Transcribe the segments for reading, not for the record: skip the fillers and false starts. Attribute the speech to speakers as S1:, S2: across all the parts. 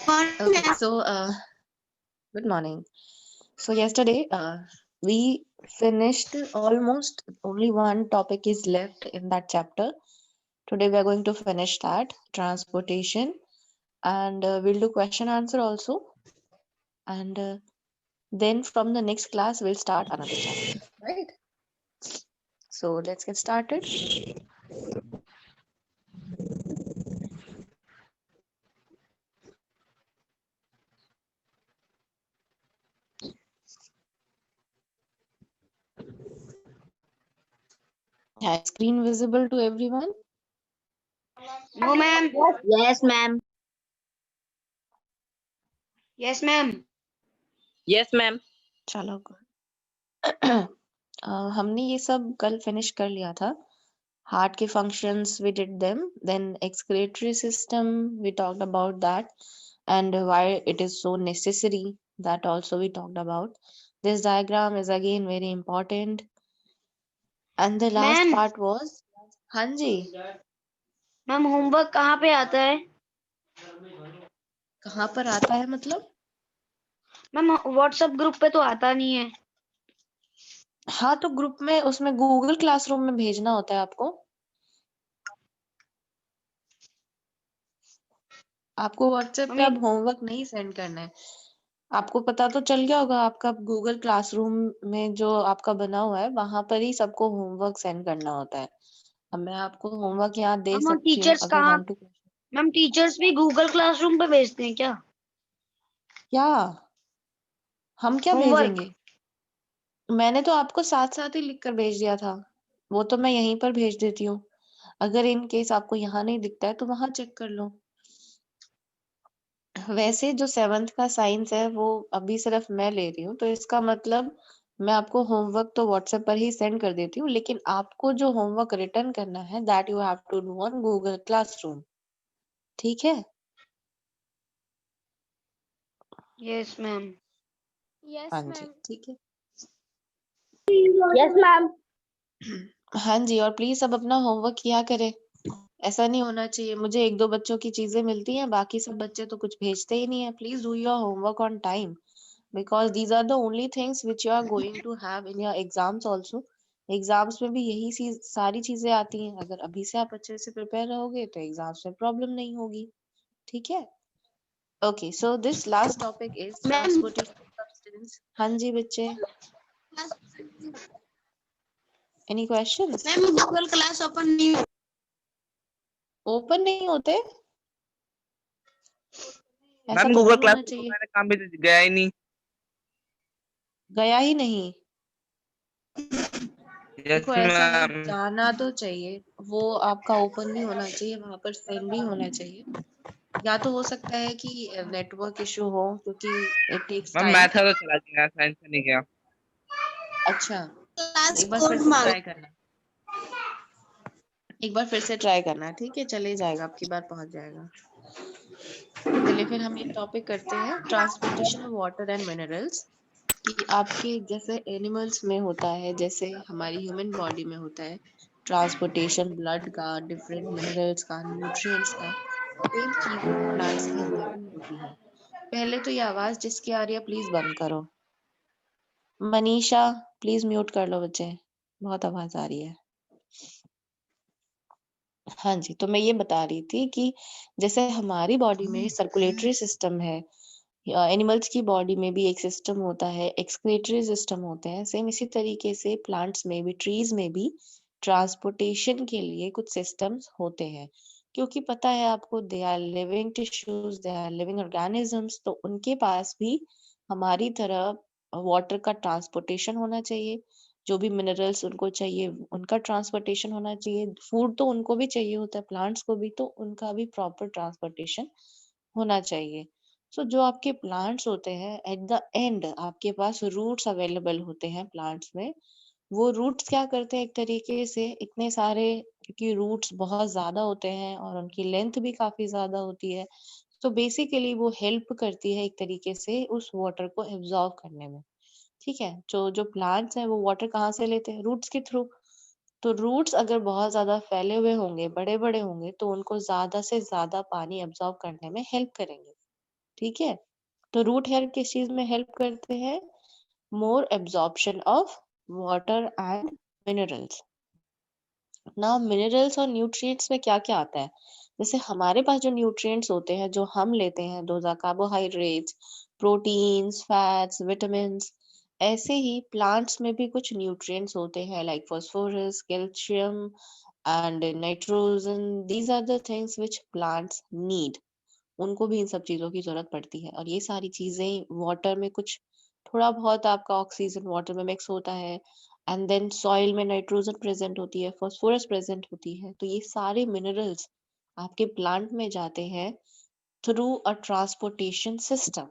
S1: Okay, so good morning. So yesterday we finished almost only one topic is left in that chapter. Today we are going to finish that transportation and we'll do question answer also. And then from the next class we'll start another chapter, right? So let's get started. Has screen visible to everyone?
S2: No, ma'am.
S3: Yes, ma'am.
S2: Yes, ma'am.
S3: Yes, ma'am.
S1: चलो हमने ये सब कल finish कर लिया था. Heart के functions we did them, then excretory system we talked about that, and why it is so necessary, that also we talked about. This diagram is again very important, and the last
S2: ma'am
S1: part was हाँ जी.
S2: Ma'am homework कहाँ पे आता है?
S1: कहाँ पर आता है मतलब?
S2: मैम व्हाट्सएप ग्रुप पे तो आता नहीं है.
S1: हाँ तो ग्रुप में उसमें गूगल क्लासरूम में भेजना होता है आपको. आपको व्हाट्सएप पे
S2: मम्मी
S1: अब होमवर्क नहीं सेंड करना है. आपको पता तो चल गया होगा, आपका गूगल क्लासरूम में जो आपका बना हुआ है वहां पर ही सबको होमवर्क सेंड करना होता है. अब मैं आपको होमवर्क यहाँ दे
S2: मैम
S1: सकती हूँ
S2: टीचर्स
S1: अगर
S2: कहाँ?
S1: 1 2
S2: मैम टीचर्स भी गूगल क्लासरूम पे भेजते हैं क्या
S1: क्या हम क्या
S2: होमवर्क?
S1: भेजेंगे? मैंने तो आपको साथ साथ ही लिख कर भेज दिया था. वो तो मैं यहीं पर भेज देती हूँ. अगर इन केस आपको यहाँ नहीं दिखता है तो वहां चेक कर लो. वैसे जो 7th का साइंस है वो अभी सिर्फ मैं ले रही हूँ, तो इसका मतलब मैं आपको होमवर्क तो व्हाट्सएप पर ही सेंड कर देती हूँ, लेकिन आपको जो होमवर्क रिटर्न करना है that you have to do on Google classroom. ठीक है?
S2: Yes ma'am.
S1: हाँ जी, ठीक है.
S3: Yes, ma'am.
S1: हाँ जी, और प्लीज सब अपना होमवर्क किया करें. ऐसा नहीं होना चाहिए. मुझे 1 2 बच्चों की चीजें मिलती हैं, बाकी सब बच्चे तो कुछ भेजते ही नहीं है. Please do your homework on time, because these are the only things which you are going to have in your exams also. Exams में भी यही सारी चीजें आती हैं. अगर अभी से आप अच्छे से प्रिपेयर रहोगे तो एग्जाम्स में प्रॉब्लम नहीं होगी. ठीक है? Okay, so this last topic is
S2: ma'am
S1: transportation substance. हाँ जी बच्चे, any questions?
S2: Ma'am Google class open नहीं.
S1: ओपन नहीं होते? ऐसा
S3: मैम
S1: तो
S3: गूगल
S1: नहीं
S3: क्लास
S1: होना
S3: तो
S1: चाहिए.
S3: मैंने काम भी गया ही नहीं.
S1: गया ही नहीं?
S3: यस
S1: देखो ऐसा है,
S3: मैम.
S1: जाना तो चाहिए. वो आपका ओपन नहीं होना चाहिए, वहां पर सेंड भी होना चाहिए. या तो हो सकता है कि नेटवर्क इशू हो, क्योंकि it takes
S3: ma'am
S1: time.
S3: Math तो चला गया, साइंस से नहीं गया.
S1: अच्छा,
S2: क्लास
S1: एक बार फिर
S2: कोड
S1: से
S2: मांग.
S1: ट्राई करना. एक बार फिर से ट्राई करना. ठीक है, चले जाएगा, आपकी बार पहुंच जाएगा. चलिए फिर हम एक टॉपिक करते हैं, transportation of water and minerals. कि आपके जैसे एनिमल्स में होता है, जैसे हमारी ह्यूमन बॉडी में होता है ट्रांसपोर्टेशन ब्लड का, डिफरेंट मिनरल्स का, न्यूट्रिएंट्स का. सेम चीजें प्लांट्स के अंदर भी होती है. पहले तो ये आवाज जिसकी आ रही है प्लीज बंद करो. मनीषा, प्लीज म्यूट कर लो बच्चे, बहुत आवाज आ रही है. हाँ जी, तो मैं ये बता रही थी कि जैसे हमारी बॉडी में सर्कुलेटरी सिस्टम है, एनिमल्स की बॉडी में भी एक सिस्टम होता है, एक्सक्रीटरी सिस्टम होते हैं. सेम इसी तरीके से प्लांट्स में भी, ट्रीज में भी ट्रांसपोर्टेशन के लिए कुछ सिस्टम्स होते हैं. क्योंकि पता है आपको, they are living tissues, they are living organisms, तो उनके पास भी हमारी तरह वाटर का ट्रांसपोर्टेशन होना चाहिए. जो भी मिनरल्स उनको चाहिए उनका ट्रांसपोर्टेशन होना चाहिए. फूड तो उनको भी चाहिए होता है, प्लांट्स को भी, तो उनका भी प्रॉपर ट्रांसपोर्टेशन होना चाहिए. सो जो आपके प्लांट्स होते हैं, एट द एंड आपके पास रूट्स अवेलेबल होते हैं प्लांट्स में. वो रूट्स क्या करते हैं, एक तरीके से इतने सारे, क्योंकि रूट्स बहुत ज्यादा होते हैं और उनकी लेंथ भी काफी ज्यादा होती है, तो बेसिकली वो हेल्प करती है एक तरीके से उस वाटर को एब्जॉर्ब करने में. ठीक है? जो जो प्लांट्स हैं वो वाटर कहाँ से लेते हैं? रूट्स के थ्रू. तो रूट्स अगर बहुत ज्यादा फैले हुए होंगे, बड़े बड़े होंगे, तो उनको ज्यादा से ज्यादा पानी एब्जॉर्ब करने में हेल्प करेंगे. ठीक है। तो रूट हेयर किस चीज में हेल्प करते हैं? More absorption of water and minerals. Now minerals और न्यूट्रिएंट्स में क्या क्या आता है? जैसे हमारे पास जो न्यूट्रिएंट्स होते हैं जो हम लेते हैं, those are carbohydrates, proteins, fats, vitamins. ऐसे ही प्लांट्स में भी कुछ न्यूट्रिएंट्स होते हैं like phosphorus, calcium and nitrogen. These are the things which plants need. उनको भी इन सब चीजों की जरूरत पड़ती है। और ये सारी चीजें वाटर में कुछ थोड़ा बहुत आपका ऑक्सीजन वाटर में मिक्स होता है, एंड देन सॉइल में नाइट्रोजन प्रेजेंट होती है, फास्फोरस प्रेजेंट होती है। तो ये सारे मिनरल्स आपके प्लांट में जाते हैं through a transportation system.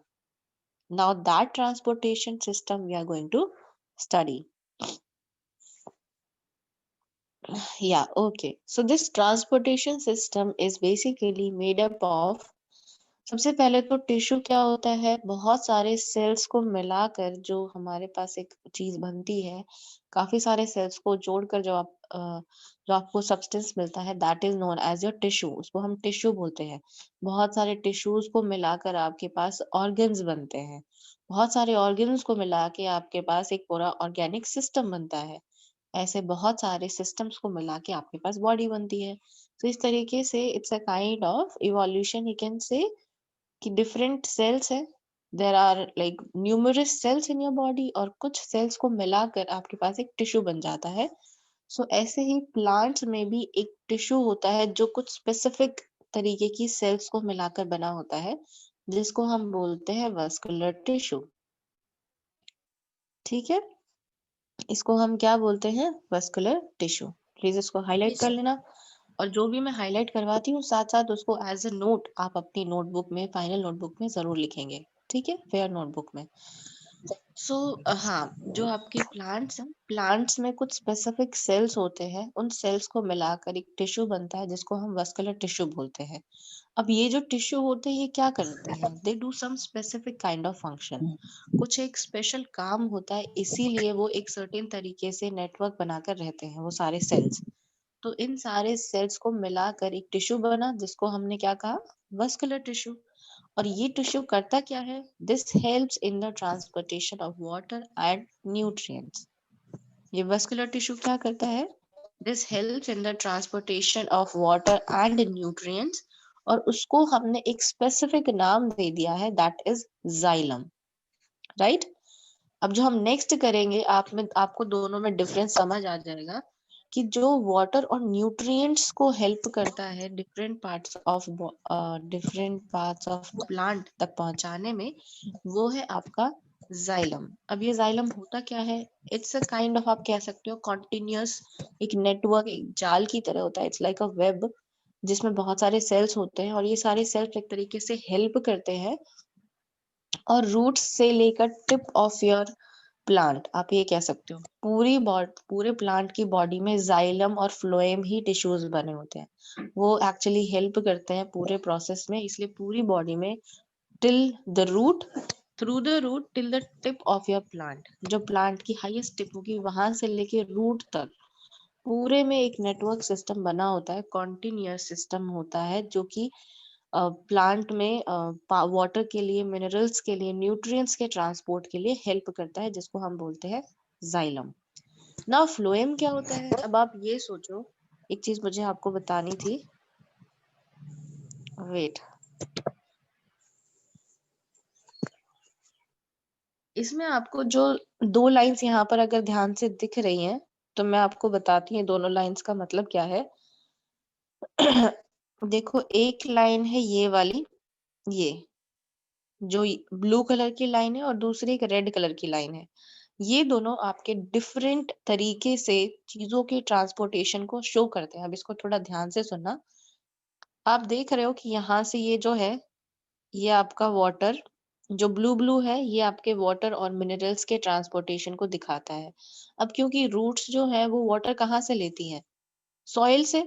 S1: Now that transportation system we are going to study. Yeah, okay. So this transportation system is basically made up of, सबसे पहले तो टिश्यू क्या होता है? बहुत सारे सेल्स को मिलाकर जो हमारे पास एक चीज बनती है, काफी सारे सेल्स को जोड़कर जो आपको सब्सटेंस मिलता है, that is known as your tissue. उसको हम टिश्यू बोलते हैं। बहुत सारे टिश्यूज को मिलाकर आपके पास ऑर्गन्स बनते हैं। बहुत सारे ऑर्गन्स को मिला के आपके पास एक पूरा ऑर्गेनिक सिस्टम बनता है। ऐसे बहुत सारे सिस्टम्स को मिला के आपके पास बॉडी बनती है। तो इस तरीके से it's a kind of evolution, you can say, कि डिफरेंट सेल्स है। There are like numerous cells in your body, और कुछ सेल्स को मिलाकर आपके पास एक टिश्यू बन जाता है। सो ऐसे ही प्लांट्स में भी एक टिश्यू होता है जो कुछ स्पेसिफिक तरीके की सेल्स को मिलाकर बना होता है, जिसको हम बोलते हैं वस्कुलर टिश्यू। ठीक है, इसको हम क्या बोलते हैं? Vascular tissue. प्लीज इसको हाईलाइट कर लेना। और जो भी मैं हाईलाइट करवाती हूँ साथ साथ उसको एज अ नोट आप अपनी नोटबुक में, फाइनल नोटबुक में जरूर लिखेंगे। ठीक है, फेयर नोटबुक में। सो हाँ, जो आपके प्लांट्स हैं, प्लांट्स में कुछ स्पेसिफिक सेल्स होते हैं। उन सेल्स को मिलाकर एक टिश्यू बनता है जिसको हम वस्कुलर टिश्यू बोलते हैं। अब ये जो टिश्यू होते हैं ये क्या करते हैं? They do some specific kind of function. कुछ एक स्पेशल काम होता है, इसीलिए वो एक सर्टेन तरीके से नेटवर्क बनाकर रहते हैं वो सारे सेल्स। तो इन सारे सेल्स को मिलाकर एक टिश्यू बना जिसको हमने क्या कहा? Vascular tissue. और ये टिश्यू करता क्या है? This helps in the transportation of water and nutrients. ये वस्कुलर टिश्यू क्या करता है? This helps in the transportation of water and nutrients. और उसको हमने एक स्पेसिफिक नाम दे दिया है, दैट इज जाइलम। राइट। अब जो हम नेक्स्ट करेंगे, आपको दोनों में डिफरेंस समझ आ जाएगा कि जो वाटर और न्यूट्रिएंट्स को हेल्प करता है डिफरेंट पार्ट्स ऑफ प्लांट तक पहुंचाने में, वो है आपका जाइलम। अब ये जाइलम होता क्या है? इट्स अ काइंड ऑफ, आप कह सकते हो, कॉन्टिन्यूअस एक नेटवर्क, एक जाल की तरह होता है। इट्स लाइक अ वेब जिसमें बहुत सारे सेल्स होते हैं, और ये सारे सेल्स एक तरीके से हेल्प करते हैं। और रूट्स से लेकर टिप ऑफ योर प्लांट, आप ये कह सकते हो, पूरे प्लांट की बॉडी में जाइलम और फ्लोएम ही टिश्यूज बने होते हैं। वो एक्चुअली हेल्प करते हैं पूरे प्रोसेस में। इसलिए पूरी बॉडी में till the root, through the root till the tip of your plant, जो प्लांट की हाईएस्ट टिप होगी वहां से लेके रूट तक, पूरे में एक नेटवर्क सिस्टम बना होता है, कॉन्टिन्यूअस सिस्टम होता है, जो कि प्लांट में वाटर के लिए, मिनरल्स के लिए, न्यूट्रिएंट्स के ट्रांसपोर्ट के लिए हेल्प करता है, जिसको हम बोलते हैं जाइलम। नाउ फ्लोएम क्या होता है? अब आप ये सोचो, एक चीज मुझे आपको बतानी थी। वेट, इसमें आपको जो दो लाइंस यहाँ पर अगर ध्यान से दिख रही हैं, तो मैं आपको बताती हूँ दोनों लाइंस का मतलब क्या है। देखो, एक लाइन है ये वाली, ये जो ब्लू कलर की लाइन है, और दूसरी एक रेड कलर की लाइन है। ये दोनों आपके डिफरेंट तरीके से चीजों के ट्रांसपोर्टेशन को शो करते हैं। अब इसको थोड़ा ध्यान से सुनना। आप देख रहे हो कि यहाँ से ये जो है, ये आपका वाटर, जो ब्लू ब्लू है, ये आपके वाटर और मिनरल्स के ट्रांसपोर्टेशन को दिखाता है। अब क्योंकि रूट्स जो है वो वाटर कहाँ से लेती हैं? सॉइल से,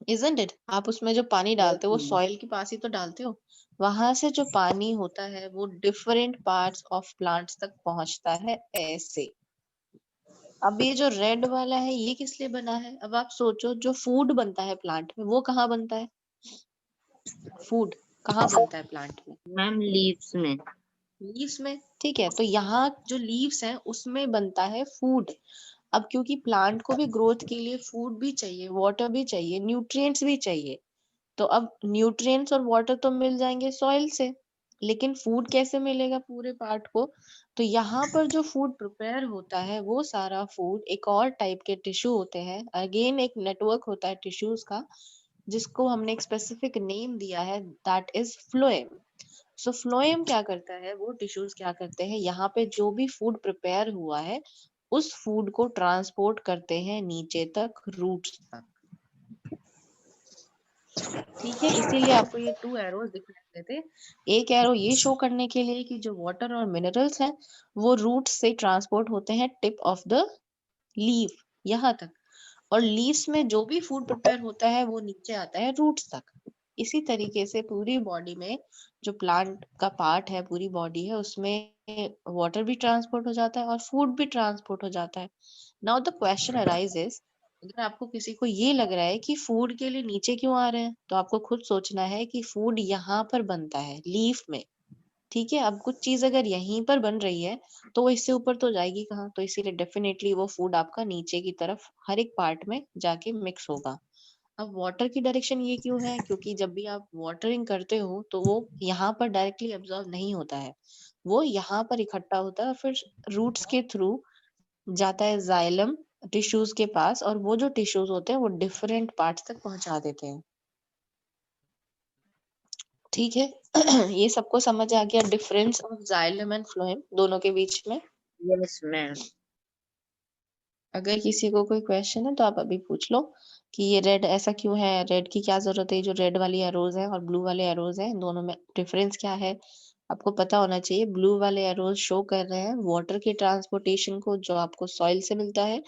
S1: इजंट इट? आप उसमें जो पानी डालते हो वो सॉइल के पास ही तो डालते हो। वहां से जो पानी होता है वो डिफरेंट पार्ट्स ऑफ प्लांट्स तक पहुंचता है ऐसे। अब ये जो रेड वाला है ये किस लिए बना है? अब आप सोचो, जो फूड बनता है प्लांट में वो कहाँ बनता है? फूड कहाँ बनता है प्लांट में?
S3: मैम लीव्स में।
S1: लीव्स में, ठीक है। तो यहाँ जो लीव्स हैं उसमें बनता है फूड। अब क्योंकि प्लांट को भी ग्रोथ के लिए फूड भी चाहिए, वाटर भी चाहिए, न्यूट्रिएंट्स भी चाहिए। तो अब न्यूट्रिएंट्स और वाटर तो मिल जाएंगे सॉइल से, लेकिन फूड कैसे मिलेगा पूरे पार्ट को? तो यहाँ पर जो फूड प्रिपेयर होता है वो सारा फूड एक और टाइप के टिश्यू होते हैं, अगेन एक नेटवर्क होता है टिश्यूज का, जिसको हमने एक स्पेसिफिक नेम दिया है, that is phloem. So phloem क्या करता है, वो टिश्यूज क्या करते हैं, यहाँ पे जो भी फूड प्रिपेयर हुआ है उस फूड को ट्रांसपोर्ट करते हैं नीचे तक, रूट्स तक। ठीक है, इसीलिए आपको ये 2 एरोज दिखाई देते। एक एरो ये शो करने के लिए कि जो वाटर और मिनरल्स हैं वो रूट्स से ट्रांसपोर्ट होते हैं टिप ऑफ द लीफ यहाँ तक, और लीव्स में जो भी फूड प्रिपेयर होता है वो नीचे आता है रूट्स तक। इसी तरीके से पूरी बॉडी में जो प्लांट का पार्ट है, पूरी बॉडी है, उसमें वाटर भी ट्रांसपोर्ट हो जाता है और फूड भी ट्रांसपोर्ट हो जाता है। नाउ द क्वेश्चन अराइजेस, अगर आपको किसी को ये लग रहा है कि फूड के लिए नीचे क्यों आ रहे हैं, तो आपको खुद सोचना है कि फूड यहाँ पर बनता है लीफ में। ठीक है, अब कुछ चीज अगर यहीं पर बन रही है तो वो इससे ऊपर तो जाएगी कहाँ, तो इसीलिए डेफिनेटली वो फूड आपका नीचे की तरफ हर एक पार्ट में जाके मिक्स होगा। अब वाटर की डायरेक्शन ये क्यों है, क्योंकि जब भी आप वाटरिंग करते हो तो वो यहाँ पर डायरेक्टली एब्जॉर्ब नहीं होता है, वो यहाँ पर इकट्ठा होता है और फिर रूट्स के थ्रू जाता है जाइलम टिश्यूज के पास, और वो जो टिश्यूज होते हैं वो डिफरेंट पार्ट्स तक पहुंचा देते हैं। ठीक है। ये सबको समझ आ गया difference of xylem and phloem दोनों के बीच में?
S3: Yes ma'am.
S1: अगर किसी को कोई क्वेश्चन है तो आप अभी पूछ लो कि ये रेड ऐसा क्यों है, रेड की क्या जरूरत है, जो रेड वाली एरोज है और ब्लू वाले एरोज है, दोनों में डिफरेंस क्या है? आपको पता होना चाहिए। ब्लू वाले एरोज शो कर रहे हैं वाटर के ट्रांसपोर्टेशन को जो आपको सॉइल से मिलता है,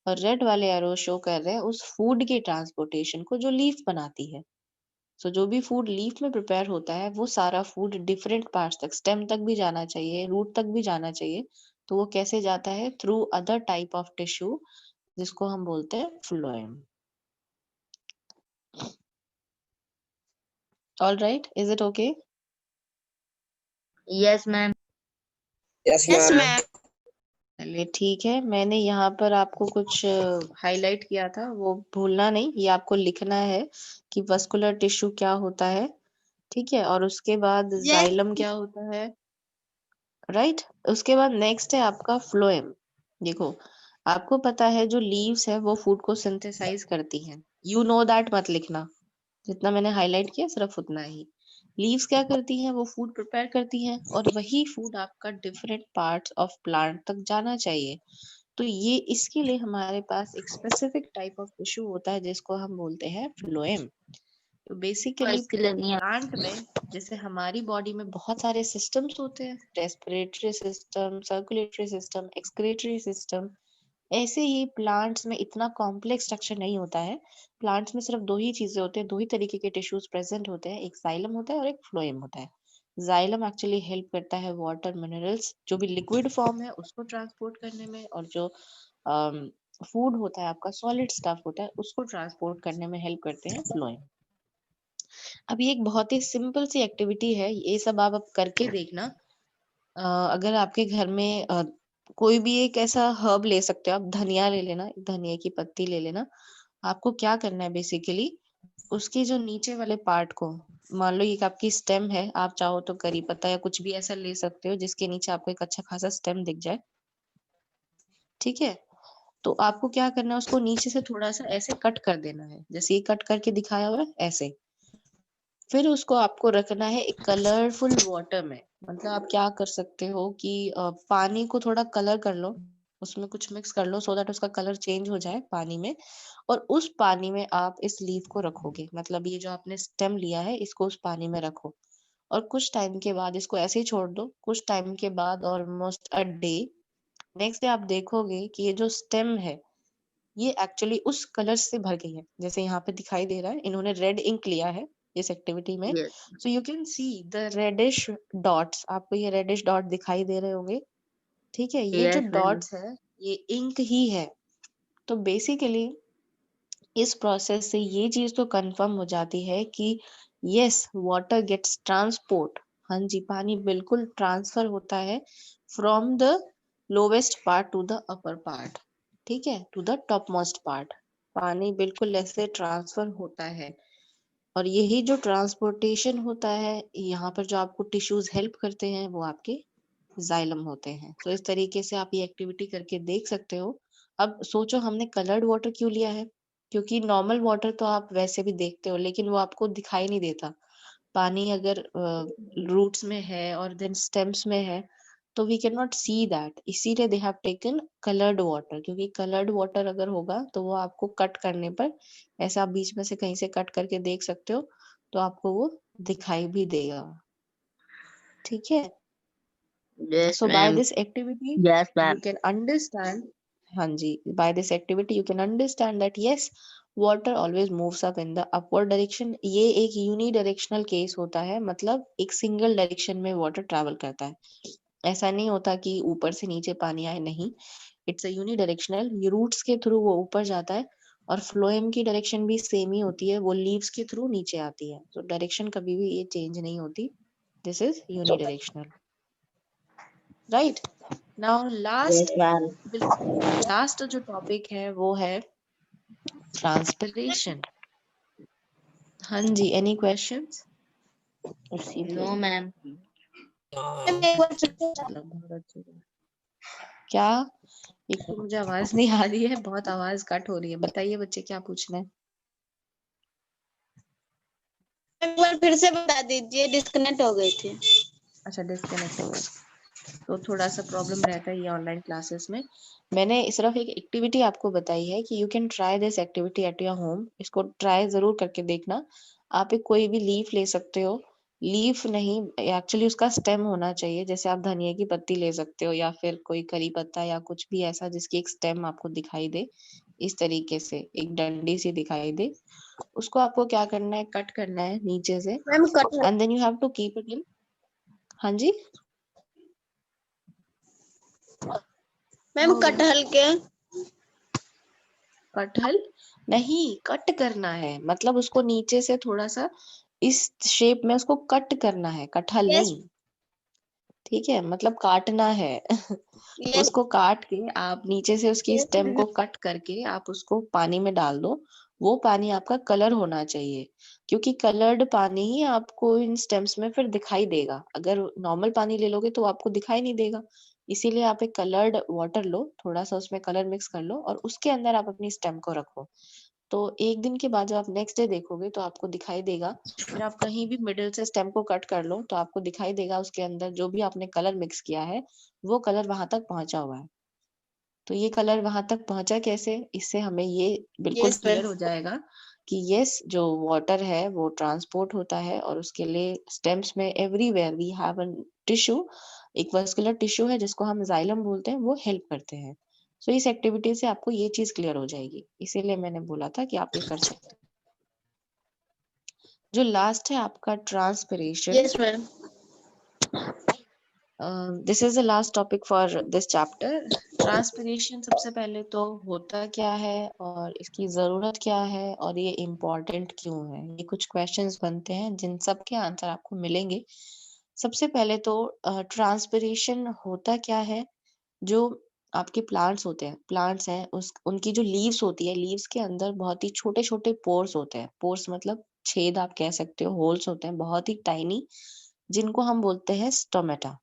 S1: और रेड वाले एरोज शो कर रहे हैं उस फूड के ट्रांसपोर्टेशन को जो लीफ बनाती है। सो जो भी फूड लीफ में प्रिपेयर होता है वो सारा फूड डिफरेंट पार्ट्स तक, स्टेम तक भी जाना चाहिए, रूट तक भी जाना चाहिए। तो वो कैसे जाता है? Through other type of tissue, जिसको हम बोलते हैं phloem. All right, is it okay?
S3: Yes ma'am.
S2: Yes ma'am.
S1: चलिए ठीक है, मैंने यहाँ पर आपको कुछ हाईलाइट किया था, वो भूलना नहीं, ये आपको लिखना है कि वस्कुलर टिश्यू क्या होता है। ठीक है, और उसके बाद जाइलम क्या होता है, राइट। उसके बाद नेक्स्ट है आपका फ्लोएम। देखो, आपको पता है जो लीव्स है वो फूड को सिंथेसाइज करती हैं, यू नो दैट, मत लिखना, जितना मैंने हाईलाइट किया सिर्फ उतना ही। लीव्स क्या करती हैं, वो फूड प्रिपेयर करती हैं, और वही फूड आपका डिफरेंट पार्ट्स ऑफ प्लांट तक जाना चाहिए। तो ये इसके लिए हमारे पास एक स्पेसिफिक टाइप ऑफ टिश्यू होता है जिसको हम बोलते हैं फ्लोएम। तो बेसिकली
S3: इसके लिए नहीं
S1: प्लांट में, जैसे हमारी बॉडी में बहुत सारे सिस्टम्स होते हैं, respiratory system, circulatory system, excretory system, ऐसे ही प्लांट्स में इतना कॉम्प्लेक्स स्ट्रक्चर नहीं होता है। प्लांट्स में सिर्फ दो ही चीजें होते हैं, दो ही तरीके के टिश्यूज प्रेजेंट होते हैं, एक जाइलम होता है और एक फ्लोएम होता है। जाइलम एक्चुअली हेल्प करता है वाटर मिनरल्स जो भी लिक्विड फॉर्म है उसको ट्रांसपोर्ट करने में, और जो फूड होता है आपका, सॉलिड स्टफ होता है, उसको ट्रांसपोर्ट करने में हेल्प करते हैं फ्लोएम। अब ये एक बहुत ही सिंपल सी एक्टिविटी है, ये सब आप अब करके देखना। अगर आपके घर में कोई भी एक ऐसा हर्ब ले सकते हो आप, धनिया ले लेना, धनिया की पत्ती ले लेना। आपको क्या करना है बेसिकली, उसके जो नीचे वाले पार्ट को, मान लो ये आपकी स्टेम है, आप चाहो तो करी पत्ता या कुछ भी ऐसा ले सकते हो जिसके नीचे आपको एक अच्छा खासा स्टेम दिख जाए। ठीक है, तो आपको क्या करना है, उसको नीचे से थोड़ा सा ऐसे कट कर देना है, जैसे ये कट करके दिखाया हुआ है ऐसे। फिर उसको आपको रखना है एक कलरफुल वाटर में। मतलब आप क्या कर सकते हो कि पानी को थोड़ा कलर कर लो, उसमें कुछ मिक्स कर लो सो दैट उसका कलर चेंज हो जाए पानी में, और उस पानी में आप इस लीफ को रखोगे। मतलब ये जो आपने स्टेम लिया है इसको उस पानी में रखो, और कुछ टाइम के बाद इसको ऐसे ही छोड़ दो। कुछ टाइम के बाद, almost a day, next day आप देखोगे कि ये जो स्टेम है ये एक्चुअली उस कलर से भर गई है, जैसे यहाँ पे दिखाई दे रहा है, इन्होंने रेड इंक लिया है इस एक्टिविटी में।
S3: Yes.
S1: So you can see the reddish dots, आपको ये रेडिश डॉट दिखाई दे रहे होंगे। ठीक है, ये जो
S3: यस मैम।
S1: डॉट्स है ये इंक ही है। तो बेसिकली इस प्रोसेस से ये चीज तो कंफर्म हो जाती है कि यस, वाटर गेट्स ट्रांसपोर्ट। हाँ जी, पानी बिल्कुल ट्रांसफर होता है from the lowest part to the upper part, ठीक है, to the top most part. पानी बिल्कुल ऐसे ट्रांसफर होता है, और यही जो ट्रांसपोर्टेशन होता है, यहाँ पर जो आपको टिश्यूज हेल्प करते हैं वो आपके जाइलम होते हैं। तो इस तरीके से आप ये एक्टिविटी करके देख सकते हो। अब सोचो हमने कलर्ड वाटर क्यों लिया है, क्योंकि नॉर्मल वाटर तो आप वैसे भी देखते हो लेकिन वो आपको दिखाई नहीं देता। पानी अगर रूट्स में है और देन स्टेम्स में है तो we can not see that, इसीलिए they have taken coloured water, क्योंकि कलर्ड वाटर अगर होगा तो वो आपको कट करने पर, ऐसा आप बीच में से कहीं से कट करके देख सकते हो, तो आपको वो दिखाई भी देगा, ठीक है।
S3: Yes,
S1: So by
S3: ma'am.
S1: this activity,
S3: Yes,
S1: you
S3: ma'am.
S1: can understand, हाँ जी, by this activity you can understand that yes, water always moves up in the upward direction। ये एक यूनिडायरेक्शनल केस होता है, मतलब एक सिंगल डायरेक्शन में water travel करता है। ऐसा नहीं होता कि ऊपर से नीचे पानी आए, नहीं, इट्स अ यूनिडायरेक्शनल। ये रूट्स के थ्रू वो ऊपर जाता है, और फ्लोएम की डायरेक्शन भी सेम ही होती है, वो लीव्स के थ्रू नीचे आती है। तो डायरेक्शन कभी भी ये चेंज नहीं होती, this is unidirectional, right. Now
S3: Yes, ma'am.
S1: Last जो टॉपिक है वो है ट्रांसपिरेशन। हाँ जी, एनी क्वेश्चंस?
S3: No, ma'am.
S1: क्या? एक तो मुझे आवाज नहीं आ रही है, बहुत आवाज कट हो रही है। बताइए बच्चे, क्या पूछना है?
S4: एक बार फिर से बता दीजिए, डिस्कनेक्ट हो गई थी।
S1: अच्छा, डिस्कनेक्ट हो गया तो थोड़ा सा प्रॉब्लम रहता है ये ऑनलाइन क्लासेस में। मैंने सिर्फ एक एक्टिविटी आपको बताई है कि you can try this activity at your home. इसको ट्राई जरूर करके देखना। आप एक कोई भी लीफ ले सकते हो, लीफ नहीं, एक्चुअली उसका स्टेम होना चाहिए। जैसे आप धनिया की पत्ती ले सकते हो, या फिर कोई करी पत्ता, या कुछ भी ऐसा जिसकी एक स्टेम आपको दिखाई दे, इस तरीके से एक डंडी सी दिखाई दे। उसको आपको क्या करना है, कट करना है नीचे से,
S4: मैम कटहल,
S1: and then you have to keep it in. हाँ जी,
S4: मैम कटहल के
S1: कटहल नहीं, कट करना है, मतलब उसको नीचे से थोड़ा सा इस शेप में उसको कट करना है, कटहल
S4: यस
S1: नहीं, ठीक है, मतलब काटना है।
S4: यस
S1: उसको काट के आप नीचे से उसकी
S4: यस
S1: स्टेम को कट करके आप उसको पानी में डाल दो। वो पानी आपका कलर होना चाहिए, क्योंकि कलर्ड पानी ही आपको इन स्टेम्स में फिर दिखाई देगा। अगर नॉर्मल पानी ले लोगे तो आपको दिखाई नहीं देगा। इसीलिए आप एक कलर्ड वाटर लो, थोड़ा सा उसमें कलर मिक्स कर लो, और उसके अंदर आप अपनी स्टेम को रखो। तो एक दिन के बाद जब आप नेक्स्ट डे देखोगे तो आपको दिखाई देगा। फिर आप कहीं भी मिडिल से स्टेम को कट कर लो तो आपको दिखाई देगा उसके अंदर जो भी आपने कलर मिक्स किया है वो कलर वहां तक पहुंचा हुआ है। तो ये कलर वहां तक पहुंचा कैसे, इससे हमें ये बिल्कुल
S4: यस
S1: क्लियर
S4: मैम
S1: हो जाएगा कि यस, जो वाटर है वो ट्रांसपोर्ट होता है, और उसके लिए स्टेम्स में everywhere we have a tissue, एक वस्कुलर टिश्यू है जिसको हम जाइलम बोलते हैं, वो हेल्प करते हैं। सो इस एक्टिविटी से आपको ये चीज क्लियर हो जाएगी, इसीलिए मैंने बोला था कि आप ये कर सकते हैं। जो लास्ट है आपका transpiration,
S4: yes ma'am
S1: this is the last topic for this chapter. Transpiration सबसे पहले तो होता क्या है, और इसकी जरूरत क्या है, और ये इम्पोर्टेंट क्यों है, ये कुछ क्वेश्चंस बनते हैं जिन सब के आंसर आपको मिलेंगे। सबसे पहले तो ट्रांसपिरेशन होता क्या है। जो आपके प्लांट्स होते हैं, प्लांट्स हैं, उस उनकी जो लीव्स होती है, लीव्स के अंदर बहुत ही छोटे छोटे पोर्स होते हैं। पोर्स मतलब छेद आप कह सकते हो, होल्स होते हैं बहुत ही टाइनी, जिनको हम बोलते हैं स्टोमेटा,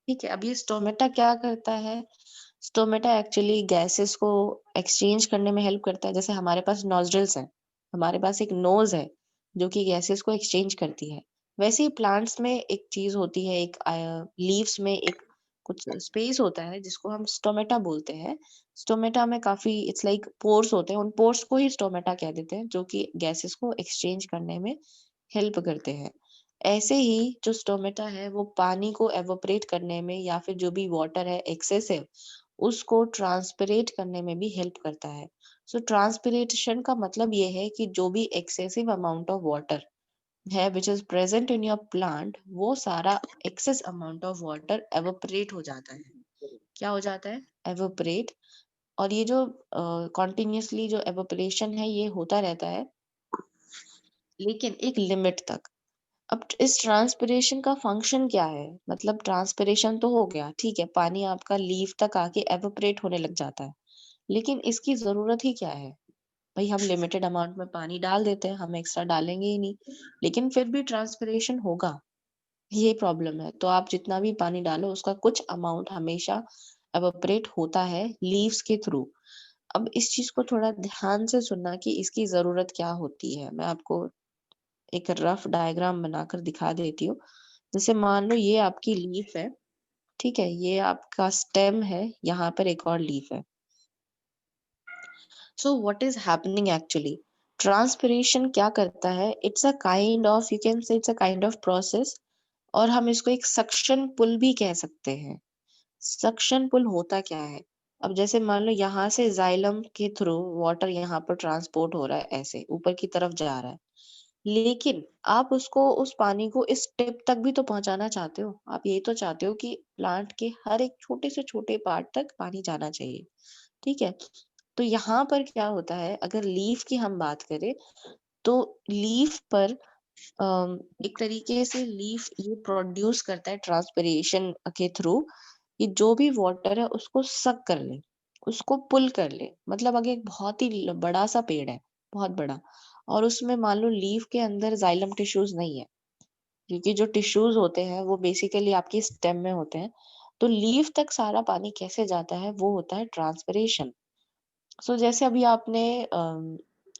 S1: ठीक है। अब ये स्टोमेटा क्या करता है, स्टोमेटा एक्चुअली गैसेस को एक्सचेंज करने में हेल्प करता है। जैसे हमारे पास नॉस्ट्रल्स हैं, हमारे पास एक नोज है जो कि गैसेस को एक्सचेंज करती है, वैसे ही प्लांट्स में एक चीज होती है, एक लीव्स में एक कुछ स्पेस होता है जिसको हम स्टोमेटा बोलते हैं। स्टोमेटा में काफी इट्स लाइक पोर्स होते हैं, उन पोर्स को ही स्टोमेटा कह देते हैं, जो कि गैसेस को एक्सचेंज करने में हेल्प करते हैं। ऐसे ही जो स्टोमेटा है वो पानी को एवोपरेट करने में, या फिर जो भी वाटर है एक्सेसिव, उसको ट्रांसपिरेट करने में भी हेल्प करता है। सो ट्रांसपिरेशन का मतलब ये है कि जो भी एक्सेसिव अमाउंट ऑफ वाटर है which is present in your plant, वो सारा excess amount of water evaporate हो जाता है। क्या हो जाता है, एवोपरेट। और ये जो कॉन्टिन्यूसली जो एवोपरेशन है ये होता रहता है, लेकिन एक लिमिट तक। अब इस ट्रांसपिरेशन का फंक्शन क्या है? मतलब ट्रांसपिरेशन तो हो गया, ठीक है, पानी आपका लीफ तक आके एवोपरेट होने लग जाता है, लेकिन इसकी जरूरत ही क्या है? भाई हम लिमिटेड अमाउंट में पानी डाल देते हैं, हम एक्स्ट्रा डालेंगे ही नहीं, लेकिन फिर भी ट्रांसपिरेशन होगा, ये प्रॉब्लम है। तो आप जितना भी पानी डालो उसका कुछ अमाउंट हमेशा एवोपरेट होता है लीव्स के थ्रू। अब इस चीज को थोड़ा ध्यान से सुनना कि इसकी जरूरत क्या होती है। मैं आपको एक रफ डायग्राम बनाकर दिखा देती हूँ। जैसे मान लो ये आपकी लीफ है, ठीक है, ये आपका स्टेम है, यहाँ पर एक और लीफ है। So what is happening actually? Transpiration क्या करता है? It's a kind of, you can से it's a kind of process, और हम इसको एक सक्शन पुल भी कह सकते हैं। सक्शन पुल होता क्या है? अब जैसे मान लो यहाँ से जाइलम के थ्रू वाटर यहाँ पर ट्रांसपोर्ट हो रहा है, ऐसे ऊपर की तरफ जा रहा है, लेकिन आप उसको, उस पानी को इस टिप तक भी तो पहुंचाना चाहते हो। आप यही तो चाहते हो कि प्लांट के हर एक छोटे से छोटे पार्ट तक पानी जाना चाहिए, ठीक है। तो यहाँ पर क्या होता है, अगर लीफ की हम बात करें तो लीफ पर एक तरीके से लीफ ये प्रोड्यूस करता है ट्रांसपिरेशन के थ्रू कि जो भी वाटर है उसको सक कर ले, उसको पुल कर ले। मतलब अगर एक बहुत ही बड़ा सा पेड़ है, बहुत बड़ा, और उसमें मान लो लीफ के अंदर जाइलम टिश्यूज नहीं है, क्योंकि जो टिश्यूज होते हैं वो बेसिकली आपकी स्टेम में होते हैं, तो लीफ तक सारा पानी कैसे जाता है? वो होता है ट्रांसपिरेशन। सो जैसे अभी आपने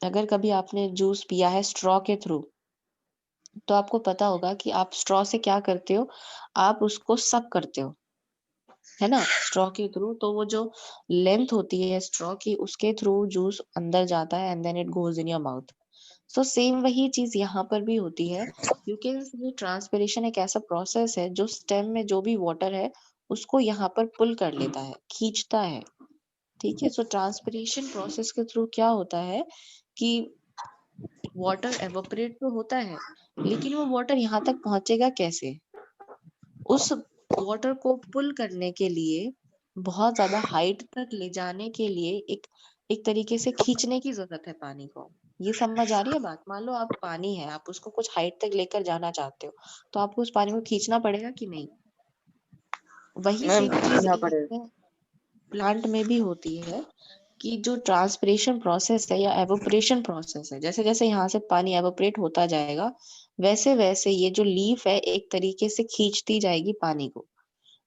S1: अगर कभी आपने जूस पिया है स्ट्रॉ के थ्रू, तो आपको पता होगा कि आप स्ट्रॉ से क्या करते हो, आप उसको सक करते हो, है ना, स्ट्रॉ के थ्रू। तो वो जो लेंथ होती है स्ट्रॉ की, उसके थ्रू जूस अंदर जाता है and then it goes in your mouth. So same वही चीज यहाँ पर भी होती है। यू कैन सी ट्रांसपिरेशन एक ऐसा प्रोसेस है जो स्टेम में जो भी वाटर है उसको यहाँ पर पुल कर लेता है, खींचता है, ठीक है। सो ट्रांसपिरेशन प्रोसेस के थ्रू क्या होता है कि वाटर एवोपरेट तो होता है, लेकिन वो वाटर यहाँ तक पहुंचेगा कैसे? उस वाटर को पुल करने के लिए, बहुत ज्यादा हाइट तक ले जाने के लिए एक एक तरीके से खींचने की जरूरत है पानी को। ये समझ आ रही है बात? मान लो आप पानी है, आप उसको कुछ हाइट तक लेकर जाना चाहते हो, तो आपको उस पानी को खींचना पड़ेगा कि नहीं? वही
S3: मैम
S1: सेम चीज
S3: खींचना पड़ेगा।
S1: इसमें प्लांट में भी होती है कि जो ट्रांसपिरेशन प्रोसेस है या एवोपरेशन प्रोसेस है, जैसे जैसे यहाँ से पानी एवोपरेट होता जाएगा, वैसे वैसे ये जो लीफ है एक तरीके से खींचती जाएगी पानी को।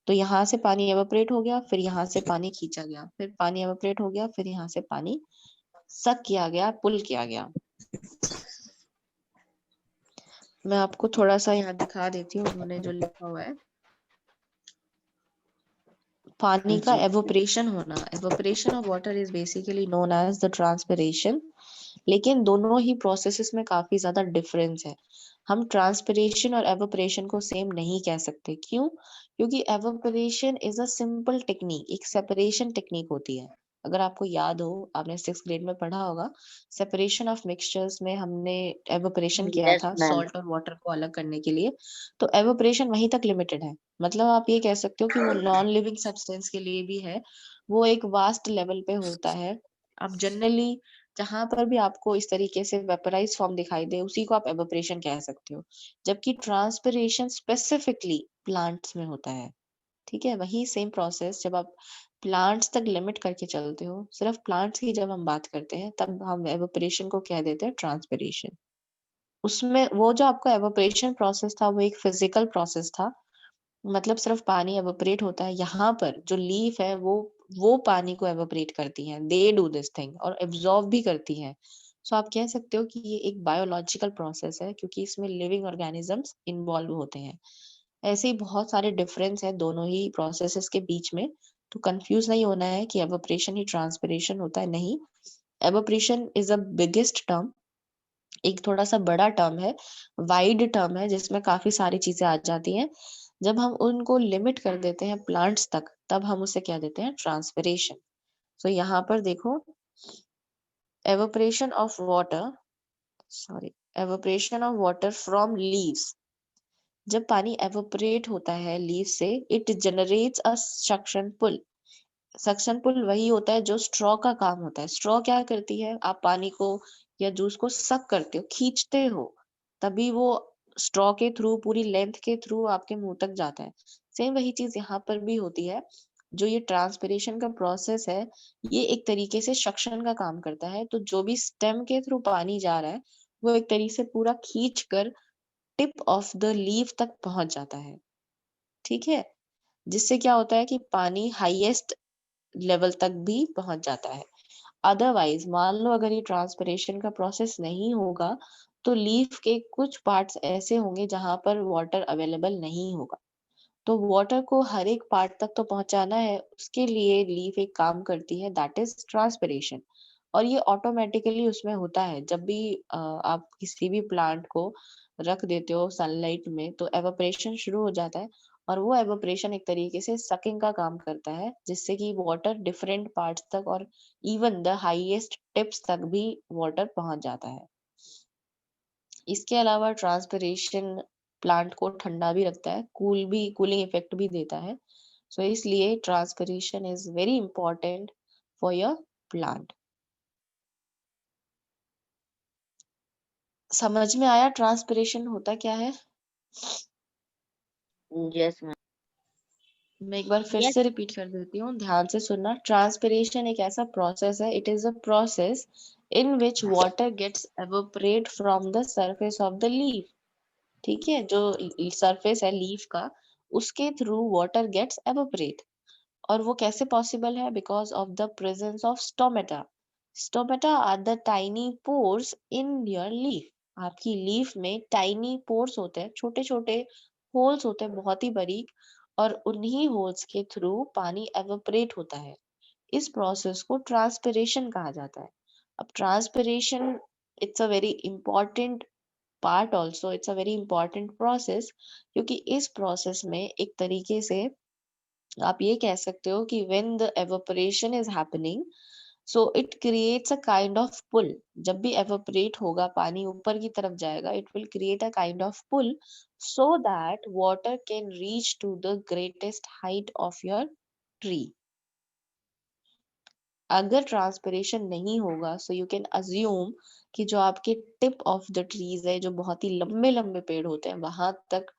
S1: तो यहाँ से पानी एवोपरेट हो गया, फिर यहाँ से पानी खींचा गया, फिर पानी एवोपरेट हो गया, फिर यहाँ से पानी सक किया गया, पुल किया गया। मैं आपको थोड़ा सा यहाँ दिखा देती हूँ उन्होंने जो लिखा हुआ है। पानी का एवोपरेशन होना, evaporation of water is basically known as the transpiration. लेकिन दोनों ही प्रोसेसेस में काफी ज्यादा डिफरेंस है। हम ट्रांसपिरेशन और एवोपरेशन को सेम नहीं कह सकते। क्यों? क्योंकि evaporation is a simple technique, एक सेपरेशन टेक्निक होती है। अगर आपको याद हो, आपने 6th ग्रेड में पढ़ा होगा, सेपरेशन ऑफ मिक्सचर्स में हमने एवोपरेशन किया
S3: यस
S1: था
S3: मैम।
S1: सॉल्ट और वाटर को अलग करने के लिए। तो एवोपरेशन वहीं तक लिमिटेड है। मतलब आप ये कह सकते हो कि वो नॉन लिविंग सब्सटेंस के लिए भी है, वो एक वास्ट लेवल पे होता है। आप जनरली जहां पर भी आपको इस तरीके से वेपराइज फॉर्म दिखाई दे, उसी को आप एवोपरेशन कह सकते हो। जबकि ट्रांसपिरेशन स्पेसिफिकली प्लांट्स में होता है, ठीक है। वही सेम प्रोसेस जब आप प्लांट्स तक लिमिट करके चलते हो, सिर्फ प्लांट्स की जब हम बात करते हैं, तब हम एवोपरेशन को कह देते हैं ट्रांसपिरेशन। उसमें वो जो आपका एवोपरेशन प्रोसेस था वो एक फिजिकल प्रोसेस था, मतलब सिर्फ पानी एवोपरेट होता है। यहाँ पर जो लीफ है वो पानी को एवोपरेट करती हैं, दे डू दिस थिंग, और एब्जॉर्ब भी करती हैं। सो आप कह सकते हो कि ये एक बायोलॉजिकल प्रोसेस है, क्योंकि इसमें लिविंग ऑर्गेनिजम्स इन्वॉल्व होते हैं। ऐसे ही बहुत सारे डिफरेंस है दोनों ही प्रोसेसेस के बीच में। तो कंफ्यूज नहीं होना है कि एवोपरेशन ही ट्रांसपिरेशन होता है, नहीं। Evaporation is a biggest term, एक थोड़ा सा बड़ा टर्म है, वाइड टर्म है, जिसमें काफी सारी चीजें आ जाती हैं। जब हम उनको लिमिट कर देते हैं प्लांट्स तक, तब हम उसे क्या देते हैं? ट्रांसपिरेशन। सो यहाँ पर देखो, evaporation of water, sorry, evaporation of water from leaves. जब पानी एवोपरेट होता है लीव से, it generates a suction pull. Suction pull वही होता है जो स्ट्रॉ का काम होता है। स्ट्रॉ क्या करती है? आप पानी को या जूस को सक करते हो, खींचते हो, तभी वो स्ट्रॉ के थ्रू, पूरी लेंथ के थ्रू आपके मुंह तक जाता है। सेम वही चीज यहाँ पर भी होती है। जो ये ट्रांसपिरेशन का प्रोसेस है, ये एक तरीके से सक्शन का काम करता है। तो जो भी स्टेम के थ्रू पानी जा रहा है, वो एक तरीके से पूरा खींच कर टिप ऑफ द लीफ तक पहुंच जाता है। ठीक है, जिससे क्या होता है कि पानी हाईएस्ट लेवल तक भी पहुंच जाता है। अदरवाइज मान लो अगर ये ट्रांसपिरेशन का प्रोसेस नहीं होगा, तो लीफ के कुछ पार्ट्स ऐसे होंगे जहां पर वाटर अवेलेबल नहीं होगा। तो वाटर को हर एक पार्ट तक तो पहुंचाना है, उसके लिए लीफ एक काम करती है, दैट इज ट्रांसपिरेशन। और ये ऑटोमेटिकली उसमें होता है। जब भी आप किसी भी प्लांट को रख देते हो सनलाइट में, तो एवापोरेशन शुरू हो जाता है। और वो एवापोरेशन एक तरीके से सकिंग का काम करता है, जिससे कि वाटर डिफरेंट पार्ट्स तक और इवन द हाईएस्ट टिप्स तक भी वाटर पहुंच जाता है। इसके अलावा ट्रांसपिरेशन प्लांट को ठंडा भी रखता है, कूलिंग इफेक्ट भी देता है। सो इसलिए transpiration is very important for your plant. समझ में आया ट्रांसपिरेशन होता क्या है?
S3: Yes ma'am.
S1: मैं एक बार फिर से रिपीट कर देती हूँ, ध्यान से सुनना। ट्रांसपिरेशन एक ऐसा प्रोसेस है, it is a process in which water gets evaporate from the surface of the leaf. ठीक है, जो सरफेस है लीफ का, उसके थ्रू वाटर गेट्स एवोपरेट। और वो कैसे पॉसिबल है? Because of the presence of stomata. Stomata are the tiny pores in your leaf. आपकी लीफ में टाइनी पोर्स होते हैं, छोटे छोटे होल्स होते हैं, बहुत ही बारीक। और उन्हीं होल्स के थ्रू पानी एवोपरेट होता है। इस प्रोसेस को ट्रांसपिरेशन कहा जाता है। अब transpiration, it's a very important part also, it's a very important process. क्योंकि इस प्रोसेस में एक तरीके से आप ये कह सकते हो कि when the evaporation is happening, so it creates a kind of pull। जब भी evaporate होगा, पानी ऊपर की तरफ जाएगा, it will create a kind of pull so that water can reach to the greatest height of your tree। अगर transpiration नहीं होगा, सो यू कैन अज्यूम कि जो आपके टिप ऑफ द ट्रीज है, जो बहुत ही लंबे लंबे पेड़ होते हैं, वहां तक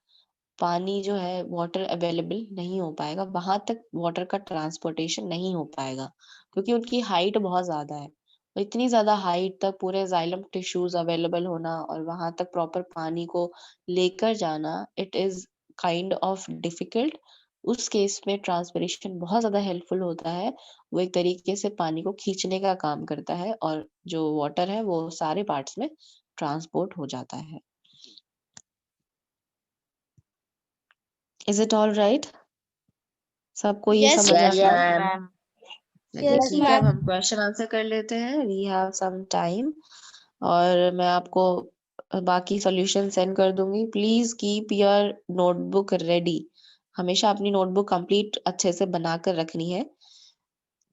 S1: पानी जो है वाटर अवेलेबल नहीं हो पाएगा, वहां तक वाटर का ट्रांसपोर्टेशन नहीं हो पाएगा, क्योंकि उनकी हाइट बहुत ज्यादा है। तो इतनी ज्यादा हाइट तक पूरे जाइलम टिश्यूज अवेलेबल होना और वहां तक प्रॉपर पानी को लेकर जाना, it is kind of difficult. उस केस में ट्रांसपिरेशन बहुत ज्यादा हेल्पफुल होता है। वो एक तरीके से पानी को खींचने का काम करता है, और जो वाटर है वो सारे पार्ट्स में ट्रांसपोर्ट हो जाता है। Is it all right? सबको ये
S4: Yes,
S1: समझ आ
S3: यस
S1: गया?
S3: मैम।
S1: चलिए
S4: yes,
S1: ठीक है, अब
S4: ma'am.
S1: हम क्वेश्चन आंसर कर लेते हैं। वी हैव सम टाइम, और मैं आपको बाकी सॉल्यूशन सेंड कर दूंगी। Please keep your notebook ready. हमेशा अपनी नोटबुक कंप्लीट अच्छे से बनाकर रखनी है।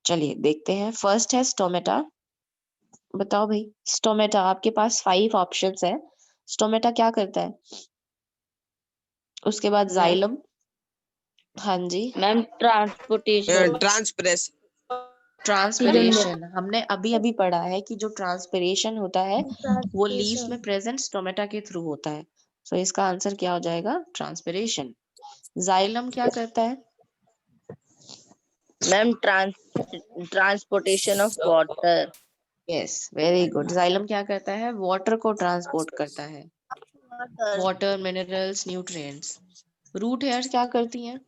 S1: चलिए देखते हैं। फर्स्ट है स्टोमेटा। बताओ भाई, स्टोमेटा, आपके पास 5 ऑप्शंस है। स्टोमेटा क्या करता है? उसके बाद जाइलम। हाँ जी,
S3: मैम ट्रांसपोर्टेशन।
S5: ट्रांसप्रेस
S1: ट्रांसपिरेशन। हमने अभी अभी पढ़ा है कि जो ट्रांसपिरेशन होता है वो लीव्स में प्रेजेंट स्टोमेटा के थ्रू होता है। सो इसका आंसर क्या हो जाएगा? ट्रांसपिरेशन। जाइलम क्या करता है?
S3: Ma'am transportation of water.
S1: Yes, very good. Xylem क्या करता है? वाटर को ट्रांसपोर्ट करता है, water, minerals, nutrients. Root hairs क्या करती हैं?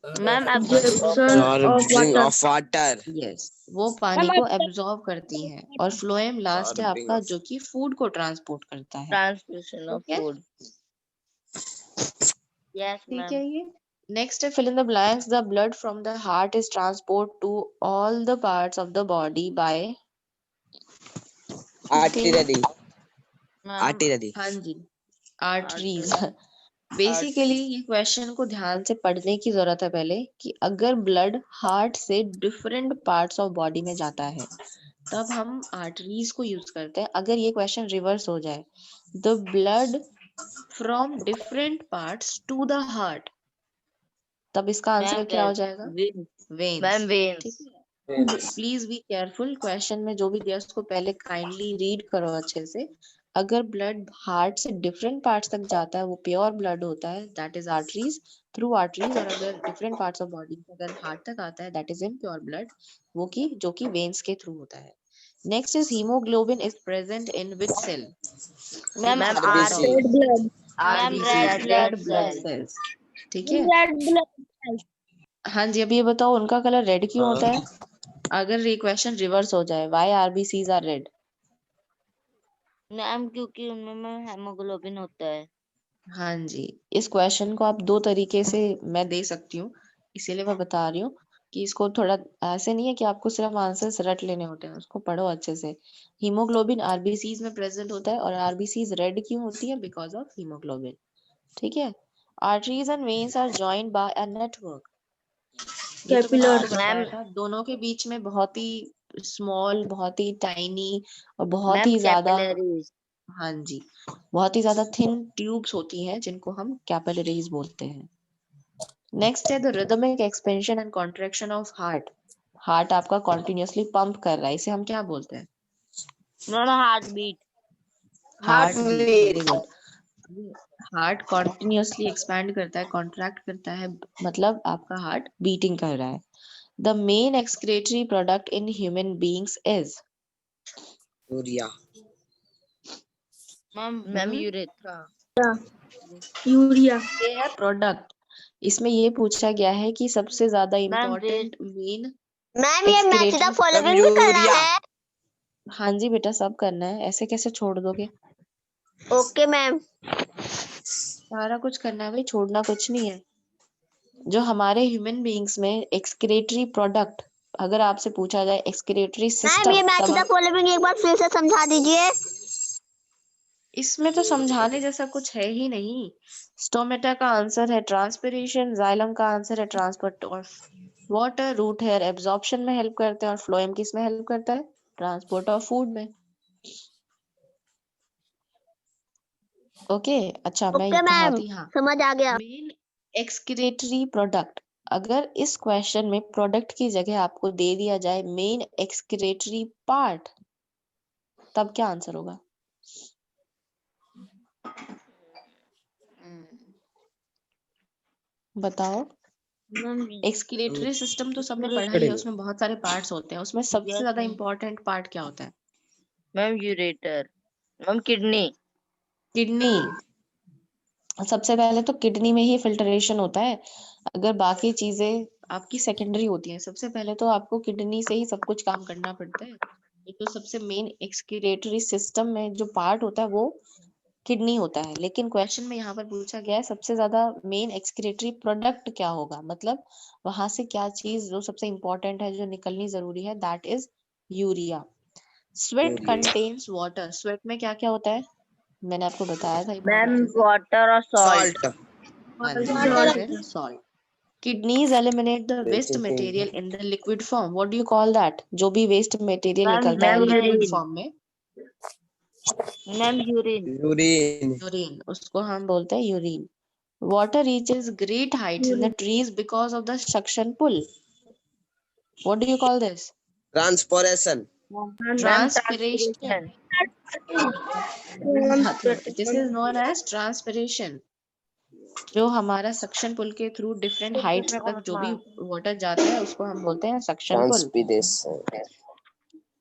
S3: Ma'am
S2: Absorption of
S5: absorbing
S2: water.
S5: of water
S1: yes, वो पानी को एब्जॉर्ब करती हैं। और फ्लोएम लास्ट है
S5: absorbing
S1: आपका,
S5: of
S1: जो कि फूड को ट्रांसपोर्ट करता है।
S3: ट्रांसपोर्टेशन ऑफ
S1: ठीक है,
S3: फूड। यस
S1: ठीक है।
S3: मैम।
S1: ये नेक्स्ट है fill in the blanks. The blood from the heart is transport to all the parts of the body by
S5: artery
S3: ma'am
S1: हाँ जी, आर्टरीज। बेसिकली ये क्वेश्चन को ध्यान से पढ़ने की जरूरत है पहले, कि अगर ब्लड हार्ट से डिफरेंट पार्ट्स ऑफ बॉडी में जाता है, तब हम आर्टरीज को यूज करते हैं। अगर ये क्वेश्चन रिवर्स हो जाए, the blood from different parts to the heart, तब इसका आंसर क्या हो जाएगा? वेन्स।
S3: Ma'am veins.
S1: ठीक है, प्लीज बी केयरफुल। क्वेश्चन में जो भी दिया उसको पहले काइंडली रीड करो अच्छे से। अगर ब्लड हार्ट से डिफरेंट पार्ट्स तक जाता है वो प्योर ब्लड होता है, that is arteries, through arteries. और अगर डिफरेंट पार्ट्स ऑफ बॉडी अगर हार्ट तक आता है दैट इज इम्प्योर ब्लड, वो की जो कि वेन्स के थ्रू होता है। Next is haemoglobin is present in which cell?
S3: Ma'am
S2: ma'am
S3: R
S2: red blood
S3: ma'am
S1: RBC,
S3: red
S1: red
S3: blood
S1: blood
S3: cell.
S1: Cells. ठीक है,
S2: red blood
S1: हाँ जी। अब ये बताओ उनका कलर रेड क्यों होता है?
S5: हाँ,
S1: अगर ये क्वेश्चन रिवर्स हो जाए, why RBCs are red?
S3: Ma'am क्योंकि उनमें में हेमोग्लोबिन होता है।
S1: हाँ जी, इस क्वेश्चन को आप दो तरीके से मैं दे सकती हूँ, इसीलिए मैं बता रही हूँ कि इसको थोड़ा ऐसे नहीं है कि आपको सिर्फ आंसर्स रट लेने होते हैं, उसको पढ़ो अच्छे से। हीमोग्लोबिन आरबीसीज में प्रेजेंट होता है और आरबीसीज रेड क्यों होती है? Because of haemoglobin. ठीक है। Arteries and veins are joined by a network. ये तो मैंने आपको
S2: Capillaries.
S1: बताया
S3: मैम
S1: था, दोनों के बीच में बहुत ही स्मॉल, बहुत ही टाइनी और बहुत
S3: मैम
S1: ही ज्यादा,
S3: कैपिलरीज।
S1: हाँ जी, बहुत ही ज्यादा थिन ट्यूब्स होती हैं जिनको हम कैपिलरीज बोलते हैं। नेक्स्ट है the rhythmic expansion and contraction of heart. Heart आपका कॉन्टिन्यूअसली पंप कर रहा है, इसे हम क्या बोलते हैं?
S3: Ma'am heart beat.
S1: Heart beat, very good. Heart continuously expand करता है, कॉन्ट्रैक्ट करता है, मतलब आपका हार्ट बीटिंग कर रहा है। The main excretory product in human beings is?
S5: Urea.
S3: Ma'am urethra.
S2: Urea.
S1: ये है प्रोडक्ट। इसमें ये पूछा गया है कि सबसे ज्यादा
S3: मैम
S1: इम्पोर्टेंट मेन
S4: मैम ये मैच द
S1: एक्सक्रीटरी।
S4: फॉलोइंग भी करना
S5: यूरिया।
S4: है।
S1: हाँ जी बेटा, सब करना है, ऐसे कैसे छोड़ दोगे?
S4: Okay ma'am.
S1: सारा कुछ करना है भाई, छोड़ना कुछ नहीं है। जो हमारे ह्यूमन बीइंग्स में एक्सक्रीटरी प्रोडक्ट, अगर आपसे पूछा जाए एक्सक्रीटरी
S4: मैम ये
S1: सिस्टम,
S4: मैच
S1: तब
S4: द
S1: आप,
S4: फॉलोइंग एक बार फिर से समझा दीजिए।
S1: इसमें तो समझाने जैसा कुछ है ही नहीं। स्टोमेटा का आंसर है ट्रांसपिरेशन, जाइलम का आंसर है transport of water, root hair absorption में हेल्प करते हैं और फ्लोएम किस में हेल्प करता है? ट्रांसपोर्ट ऑफ फूड में। ओके, अच्छा मैं
S4: ओके मैम,
S1: कहती, हाँ,
S4: समझ आ गया।
S1: Main excretory product. अगर इस क्वेश्चन में प्रोडक्ट की जगह आपको दे दिया जाए मेन एक्सक्रीटरी पार्ट, तब क्या आंसर होगा? बताओ।
S3: मैम
S1: एक्सक्रीटरी सिस्टम तो सबने पढ़ा ही है,
S5: पढ़ेंगे।
S1: उसमें बहुत सारे पार्ट्स होते हैं, उसमें सबसे ज्यादा इम्पोर्टेंट पार्ट क्या होता है?
S3: Ma'am ureter. Ma'am kidney.
S1: Kidney. सबसे पहले तो किडनी में ही फिल्टरेशन होता है, अगर बाकी चीजें आपकी सेकेंडरी होती हैं। सबसे पहले तो आपको किडनी से ही सब कुछ काम करना पड़ता है। एक तो सबसे मेन एक्सक्रीटरी सिस्टम में जो पार्ट होता है वो किडनी होता है, लेकिन क्वेश्चन में यहाँ पर पूछा गया है सबसे ज्यादा मेन एक्सक्रीटरी प्रोडक्ट क्या होगा, मतलब वहां से क्या चीज जो सबसे इंपॉर्टेंट है, जो निकलनी जरूरी है, that is urea. Sweat
S5: urea.
S1: Contains water. Sweat में क्या क्या होता है? मैंने आपको बताया था ये बहुत
S3: मैम
S1: अच्छे से।
S3: वाटर और सॉल्ट।
S5: सॉल्ट।
S1: हाँ जी, water, salt. Kidneys eliminate the waste material in the liquid form. What do you call that? जो भी waste material
S3: मैम
S1: निकलता है liquid
S3: यूरिन।
S1: form में,
S3: मैम यूरिन।
S5: यूरिन।
S1: यूरिन, उसको हम बोलते हैं urine. Water reaches great heights in the trees because of the suction pull. What do you call this?
S5: Transportation.
S3: Ma'am
S1: Transpiration.
S3: Transpiration.
S1: भूल जाते हो। This is known as transpiration. जो हमारा suction पुल के थ्रू डिफरेंट हाइट्स तक जो भी water जाता है उसको हम बोलते हैं सक्शन पुल।
S5: ट्रांसपिरेशन।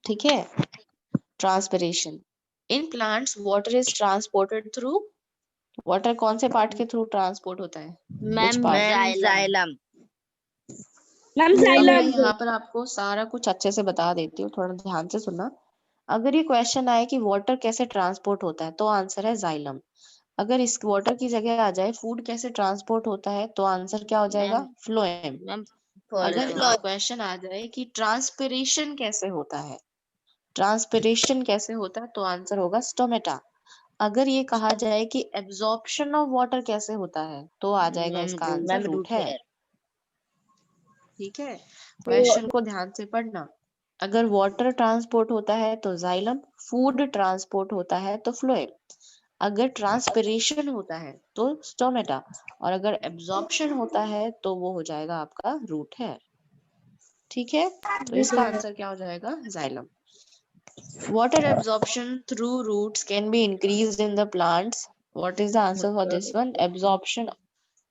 S1: ठीक है, transpiration. In plants water is transported through, water कौन से पार्ट के थ्रू ट्रांसपोर्ट होता है? विच
S3: मैम
S1: पार्ट?
S3: जाइलम।
S2: मैम
S1: अब मैं
S2: xylem.
S1: यहाँ पर आपको सारा कुछ अच्छे से बता देती हूँ, थोड़ा ध्यान से सुनना। अगर ये क्वेश्चन आए कि वाटर कैसे ट्रांसपोर्ट होता है, तो आंसर है जाइलम। अगर इस वाटर की जगह आ जाए फूड कैसे ट्रांसपोर्ट होता है, तो आंसर क्या हो जाएगा?
S3: Ma'am
S1: phloem.
S3: मैम
S1: अगर
S3: फ्लोएम।
S1: क्वेश्चन आ जाए कि ट्रांसपिरेशन कैसे होता है, ट्रांसपिरेशन कैसे होता है, तो आंसर होगा स्टोमेटा। अगर ये कहा जाए कि एब्जॉर्प्शन ऑफ वाटर कैसे होता है, तो आ जाएगा इसका आंसर
S3: मैम
S1: रूट
S3: रूट
S1: है।
S3: हेयर।
S1: ठीक है, क्वेश्चन को ध्यान से पढ़ना। अगर वाटर ट्रांसपोर्ट होता है तो जाइलम, फूड ट्रांसपोर्ट होता है तो फ्लोएम, अगर ट्रांसपिरेशन होता है तो स्टोमेटा, और अगर एब्जॉर्प्शन होता है तो वो हो जाएगा आपका रूट है। ठीक है, तो इसका आंसर क्या हो जाएगा? Xylem. Water absorption through roots can be increased in the plants. What is the answer for this one? Absorption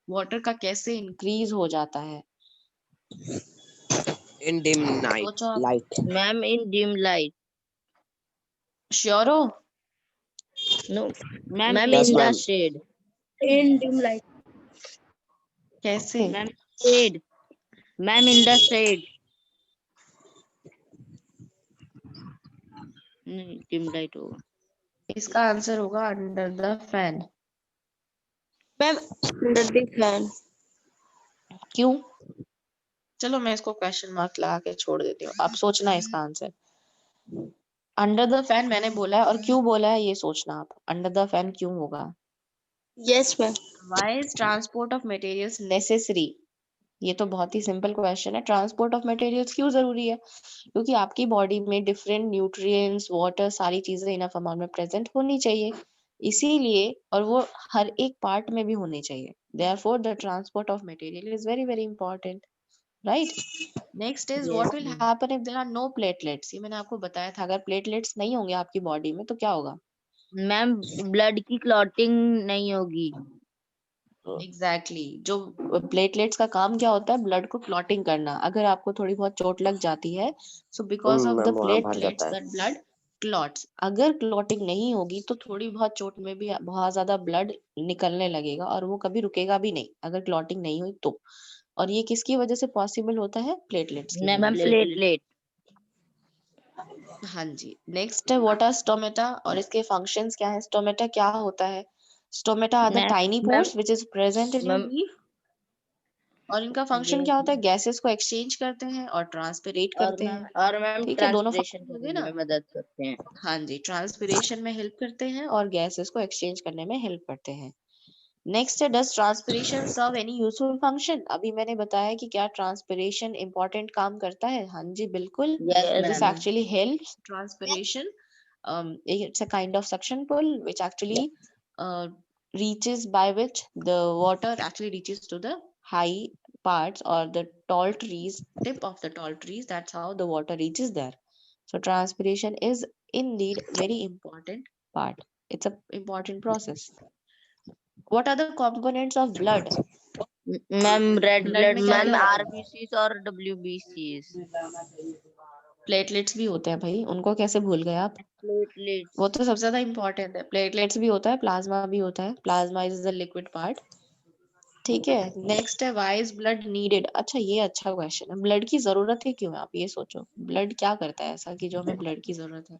S1: water का कैसे increase हो जाता है?
S5: In dim night
S1: सोचो आप।
S5: light.
S3: Ma'am in dim light.
S1: Sure हो?
S3: No ma'am
S2: ma'am
S5: Yes,
S3: in the
S5: ma'am.
S3: Shade.
S2: In dim light.
S1: कैसे?
S3: Ma'am shade, ma'am in the shade. नहीं डिम लाइट होगा।
S1: इसका आंसर होगा under the fan.
S4: Ma'am under the fan.
S1: क्यों? चलो मैं इसको क्वेश्चन मार्क लगा के छोड़ देती हूँ, आप सोचना इसका आंसर। अंडर द फैन मैंने बोला है, और क्यों बोला है ये सोचना आप। अंडर द फैन क्यों होगा?
S4: Yes ma'am.
S1: Why is transport of materials necessary? ये तो बहुत ही सिंपल क्वेश्चन है। ट्रांसपोर्ट ऑफ मटेरियल्स क्यों जरूरी है? क्योंकि आपकी बॉडी में डिफरेंट न्यूट्रिएंट्स, वाटर, सारी चीजें इनफ अमाउंट में प्रेजेंट होनी चाहिए, इसीलिए, और वो हर एक पार्ट में भी होनी चाहिए। Therefore the transport of material is very very important, right. Next is what will happen if there are no platelets. ये मैंने आपको बताया था, अगर प्लेटलेट्स नहीं होंगे आपकी बॉडी में तो क्या होगा?
S3: मैम ब्लड की क्लॉटिंग नहीं होगी।
S1: एग्जैक्टली जो प्लेटलेट्स का काम क्या होता है? ब्लड को क्लॉटिंग करना। अगर आपको थोड़ी बहुत चोट लग जाती है, so because of the
S5: ma'am वहाँ भर
S1: प्लेटलेट्स
S5: जाता है।
S1: That blood clots. अगर क्लॉटिंग नहीं होगी तो थोड़ी बहुत चोट में भी बहुत ज्यादा ब्लड निकलने लगेगा, और वो कभी रुकेगा भी नहीं अगर क्लॉटिंग नहीं हुई तो। और ये किसकी वजह से पॉसिबल होता है? प्लेटलेट्स की
S3: मैम
S1: वजह से।
S3: प्लेटलेट।
S1: हाँ जी। नेक्स्ट है व्हाट आर स्टोमेटा, और इसके फंक्शंस क्या है? स्टोमेटा क्या होता है? Stomata are the
S3: ma'am
S1: tiny
S3: ma'am
S1: pores which is present in your
S3: ma'am
S1: leaf, और इनका फंक्शन क्या होता है? गैसेस को एक्सचेंज करते हैं और ट्रांसपिरेट करते हैं।
S3: और मैम
S1: ठीक है, दोनों
S3: ट्रांसपिरेशन
S1: फंक्शन हो गए
S3: करने
S1: ना।
S3: में मदद करते हैं।
S1: हाँ जी, ट्रांसपिरेशन में हेल्प करते हैं और गैसेस को एक्सचेंज करने में हेल्प करते हैं। नेक्स्ट है does transpiration serve any useful function? अभी मैंने बताया कि क्या ट्रांसपिरेशन इंपॉर्टेंट काम करता है। हाँ जी बिल्कुल।
S3: Yes
S1: this
S3: ma'am.
S1: Actually helps transpiration, it's a kind of suction pull which actually reaches, by which the water actually reaches to the high parts or the tall trees, tip of the tall trees. That's how the water reaches there. So transpiration is indeed very important part. It's a important process. What are the components of blood?
S3: Ma'am red
S1: blood
S3: blood
S1: में क्या
S3: ma'am
S1: क्या होता है?
S3: RBCs और डब्ल्यूबीसीज।
S1: Platelets भी होते हैं भाई, उनको कैसे भूल गए आप?
S3: प्लेटलेट्स।
S1: वो तो सबसे ज्यादा इंपॉर्टेंट है। प्लेटलेट्स भी होता है, प्लाज्मा भी होता है। Plasma is the liquid part. ठीक है। नेक्स्ट है व्हाई इज ब्लड नीडेड। अच्छा ये अच्छा क्वेश्चन है। ब्लड की जरूरत ही क्यों है? आप ये सोचो, ब्लड क्या करता है ऐसा कि जो हमें ब्लड की जरूरत है?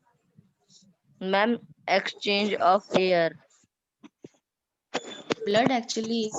S3: Ma'am exchange of air.
S1: Blood actually